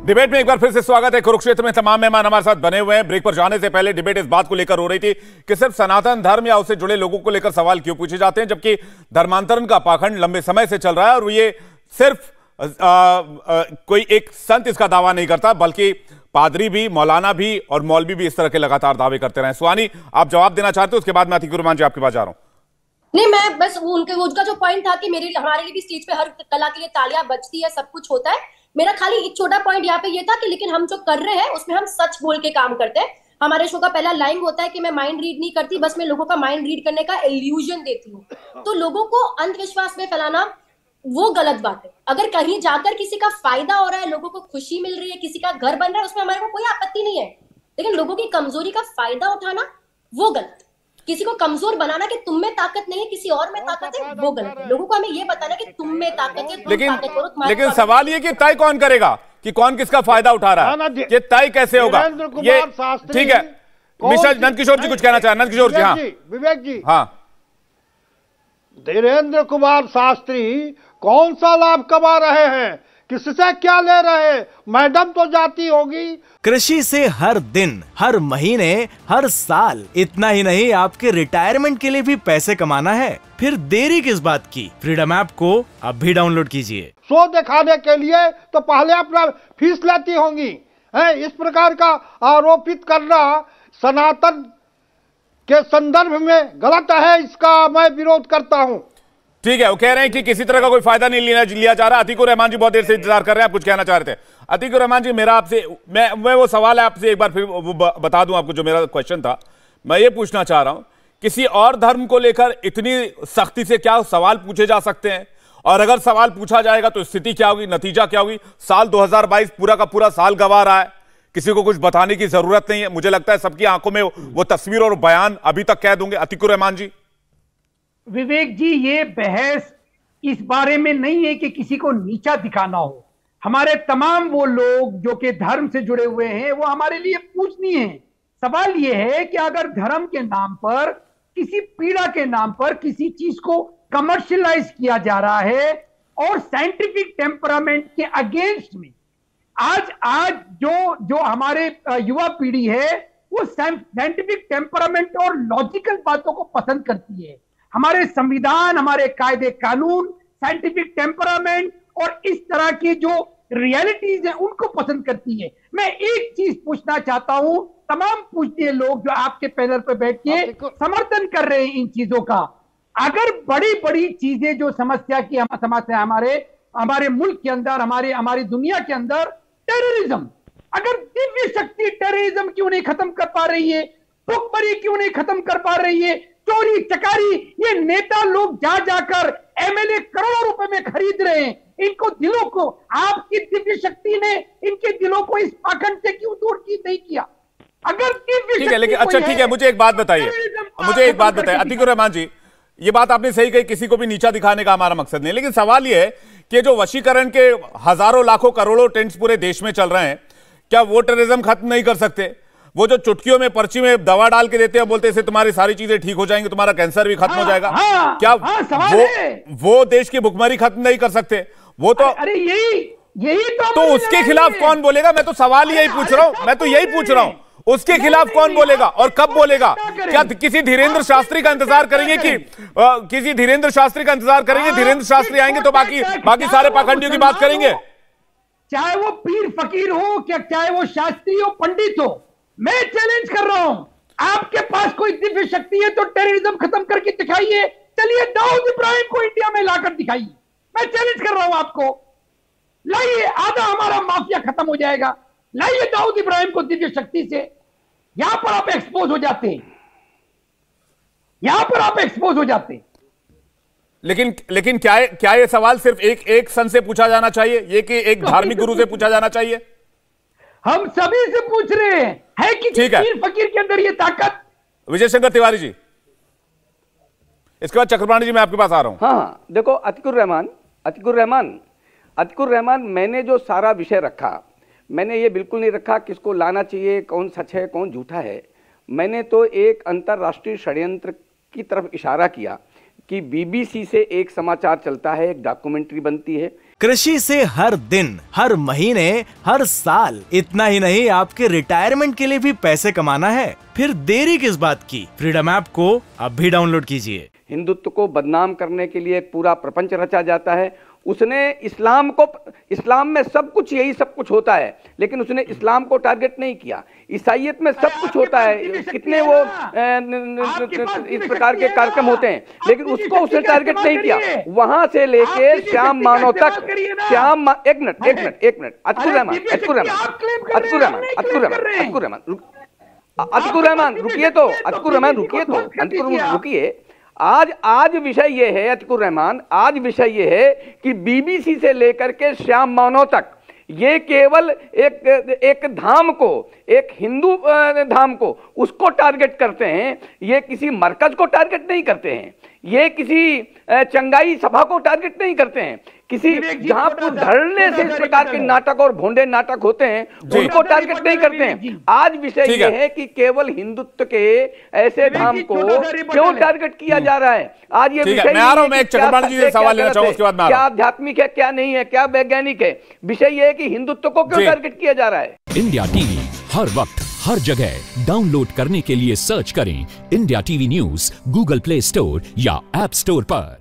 Debate में एक बार फिर से स्वागत है। कुरुक्षेत्र में तमाम मेहमान हमारे साथ बने हुए हैं। ब्रेक पर जाने से पहले डिबेट इस बात को लेकर हो रही थी कि सिर्फ सनातन धर्म या उससे जुड़े लोगों को लेकर सवाल क्यों पूछे जाते हैं, जबकि धर्मांतरण का पाखंड लंबे समय से चल रहा है और ये सिर्फ कोई एक संत इसका दावा नहीं करता, बल्कि पादरी भी, मौलाना भी और मौलवी भी इस तरह के लगातार दावे करते रहे। सुहानी, आप जवाब देना चाहते हो? उसके बाद मैं अतिकुर रहमान जी आपके पास जा रहा हूं। नहीं, मैं बस उनका जो पॉइंट था कि हमारे लिए भी स्टेज पे हर कला के लिए तालियां बजती है, सब कुछ होता है। मेरा खाली एक छोटा पॉइंट यहाँ पे ये था कि लेकिन हम जो कर रहे हैं उसमें हम सच बोल के काम करते हैं। हमारे शो का पहला लाइन होता है कि मैं माइंड रीड नहीं करती, बस मैं लोगों का माइंड रीड करने का इल्यूजन देती हूँ। तो लोगों को अंधविश्वास में फैलाना वो गलत बात है। अगर कहीं जाकर किसी का फायदा हो रहा है, लोगों को खुशी मिल रही है, किसी का घर बन रहा है, उसमें हमारे को कोई आपत्ति नहीं है। लेकिन लोगों की कमजोरी का फायदा उठाना वो गलत है। किसी को कमजोर बनाना कि तुम में ताकत नहीं है, किसी और में ताकत है, वो गलत है। लोगों को हमें ये बताना कि तुम में ताकत है, तुम ताकत करो। लेकिन सवाल ये कि तय कौन करेगा कि कौन किसका फायदा उठा रहा है, ये तय कैसे होगा? ये ठीक है। मिस्टर नंदकिशोर जी कुछ कहना चाह रहे हैं? नंदकिशोर जी, हाँ। विवेक जी, हाँ। धीरेन्द्र कुमार शास्त्री कौन सा लाभ कमा रहे हैं, किससे क्या ले रहे हैं? मैडम तो जाती होगी। कृषि से हर दिन, हर महीने, हर साल, इतना ही नहीं आपके रिटायरमेंट के लिए भी पैसे कमाना है, फिर देरी किस बात की? फ्रीडम ऐप को अब भी डाउनलोड कीजिए। शो दिखाने के लिए तो पहले अपना फीस लेती होंगी, है? इस प्रकार का आरोपित करना सनातन के संदर्भ में गलत है, इसका मैं विरोध करता हूँ। ठीक है, वो कह रहे हैं कि किसी तरह का कोई फायदा नहीं लिया जा रहा। अतिकुर रहमान जी बहुत देर से इंतजार कर रहे हैं, आप कुछ कहना चाह रहे थे। अतिकुर रहमान जी, मेरा आपसे मैं वो सवाल है आपसे एक बार फिर वो बता दूं आपको, जो मेरा क्वेश्चन था। मैं ये पूछना चाह रहा हूं, किसी और धर्म को लेकर इतनी सख्ती से क्या सवाल पूछे जा सकते हैं? और अगर सवाल पूछा जाएगा तो स्थिति क्या होगी, नतीजा क्या होगी? साल 2022 पूरा का पूरा साल गंवा रहा है, किसी को कुछ बताने की जरूरत नहीं है। मुझे लगता है सबकी आंखों में वो तस्वीर और बयान अभी तक कैद होंगे। अतिकुर रहमान जी। विवेक जी, ये बहस इस बारे में नहीं है कि किसी को नीचा दिखाना हो। हमारे तमाम वो लोग जो कि धर्म से जुड़े हुए हैं वो हमारे लिए पूजनीय है। सवाल ये है कि अगर धर्म के नाम पर, किसी पीड़ा के नाम पर किसी चीज को कमर्शियलाइज किया जा रहा है और साइंटिफिक टेम्परामेंट के अगेंस्ट में आज जो हमारे युवा पीढ़ी है वो साइंटिफिक टेम्परामेंट और लॉजिकल बातों को पसंद करती है। हमारे संविधान, हमारे कायदे कानून, साइंटिफिक टेम्परामेंट और इस तरह की जो रियलिटीज है उनको पसंद करती है। मैं एक चीज पूछना चाहता हूं, तमाम पूछनीय लोग जो आपके पैनल पर बैठ के समर्थन कर रहे हैं इन चीजों का, अगर बड़ी बड़ी चीजें जो समस्या की समस्या हमारे मुल्क के अंदर, हमारी दुनिया के अंदर टेररिज्म, अगर दिव्य शक्ति टेररिज्म क्यों नहीं खत्म कर पा रही है, भुखमरी क्यों नहीं खत्म कर पा रही है, चोरी चकारी ये नेता लोग जाकर एमएलए करोड़ों रुपए में खरीद रहे हैं, इनको दिलों को, आपकी दिव्य शक्ति ने इनके दिलों को इस पाखंड से क्यों दूर नहीं किया? अगर दिव्य ठीक है, लेकिन अच्छा ठीक है, मुझे एक बात बताइए, अतिकुर रहमान जी, ये बात आपने सही कही, किसी को भी नीचा दिखाने का हमारा मकसद नहीं। लेकिन सवाल ये है कि जो वशीकरण के हजारों लाखों करोड़ों टेंट्स पूरे देश में चल रहे हैं, क्या वो टेररिज्म खत्म नहीं कर सकते? वो जो चुटकियों में पर्ची में दवा डाल के देते हैं, बोलते हैं इससे तुम्हारी सारी चीजें ठीक हो जाएंगी, तुम्हारा कैंसर भी खत्म हो जाएगा, क्या वो देश की भुखमरी खत्म नहीं कर सकते? वो तो अरे यही तो उसके खिलाफ कौन बोलेगा? मैं तो सवाल यही पूछ रहा हूं, मैं तो यही पूछ रहा हूं, उसके खिलाफ कौन बोलेगा और कब बोलेगा? क्या किसी धीरेन्द्र शास्त्री का इंतजार करेंगे कि किसी धीरेन्द्र शास्त्री का इंतजार करेंगे? धीरेन्द्र शास्त्री आएंगे तो बाकी सारे पाखंडियों की बात करेंगे, चाहे वो पीर फकीर हो, क्या चाहे वो शास्त्री हो, पंडित हो। मैं चैलेंज कर रहा हूं, आपके पास कोई दिव्य शक्ति है तो टेररिज्म खत्म करके दिखाइए। चलिए दाऊद इब्राहिम को इंडिया में लाकर दिखाइए। मैं चैलेंज कर रहा हूं आपको, लाइए, आधा हमारा माफिया खत्म हो जाएगा। लाइए दाऊद इब्राहिम को दिव्य शक्ति से, यहां पर आप एक्सपोज हो जाते हैं, यहां पर आप एक्सपोज हो जाते हैं। लेकिन क्या ये सवाल सिर्फ एक संत से पूछा जाना चाहिए, ये कि एक धार्मिक गुरु से पूछा जाना चाहिए? हम सभी से पूछ रहे हैं, है कि पीर फकीर के अंदर ये ताकत? विजय शंकर तिवारी जी, इसके बाद चक्रपाणी जी, मैं आपके पास आ रहा हूं। हाँ, देखो अतिकुर रहमान, मैंने जो सारा विषय रखा, मैंने ये बिल्कुल नहीं रखा किसको लाना चाहिए, कौन सच है कौन झूठा है। मैंने तो एक अंतर्राष्ट्रीय षड्यंत्र की तरफ इशारा किया कि बीबीसी से एक समाचार चलता है, एक डॉक्यूमेंट्री बनती है, कृषि से हर दिन, हर महीने, हर साल, इतना ही नहीं आपके रिटायरमेंट के लिए भी पैसे कमाना है? फिर देरी किस बात की? फ्रीडम ऐप को अब भी डाउनलोड कीजिए। हिंदुत्व को बदनाम करने के लिए एक पूरा प्रपंच रचा जाता है। उसने इस्लाम में सब कुछ, यही सब कुछ होता है, लेकिन उसने इस्लाम को टारगेट नहीं किया। ईसाईयत में सब कुछ होता है, कितने वो इस प्रकार के कार्यक्रम होते हैं, लेकिन उसको उसने टारगेट नहीं किया। वहां से लेके श्याम मानव तक, एक मिनट, अतकुर रहमान रुकिए। आज विषय ये है, अतकुर रहमान, आज विषय ये है कि बीबीसी से लेकर के श्याम मानव तक ये केवल एक धाम को, एक हिंदू धाम को, उसको टारगेट करते हैं। ये किसी मरकज को टारगेट नहीं करते हैं, ये किसी चंगाई सभा को टारगेट नहीं करते हैं, किसी जहां पर धरने से इस प्रकार के नाटक और भोंडे नाटक होते हैं उनको टारगेट नहीं करते हैं। आज विषय ये है कि केवल हिंदुत्व के ऐसे धाम को क्यों टारगेट किया जा रहा है। आज ये विषय क्या आध्यात्मिक है, क्या नहीं है, क्या वैज्ञानिक है। विषय ये है कि हिंदुत्व को क्यों टारगेट किया जा रहा है। इंडिया टीवी हर वक्त हर जगह डाउनलोड करने के लिए सर्च करें India TV news Google play store या ऐप स्टोर पर।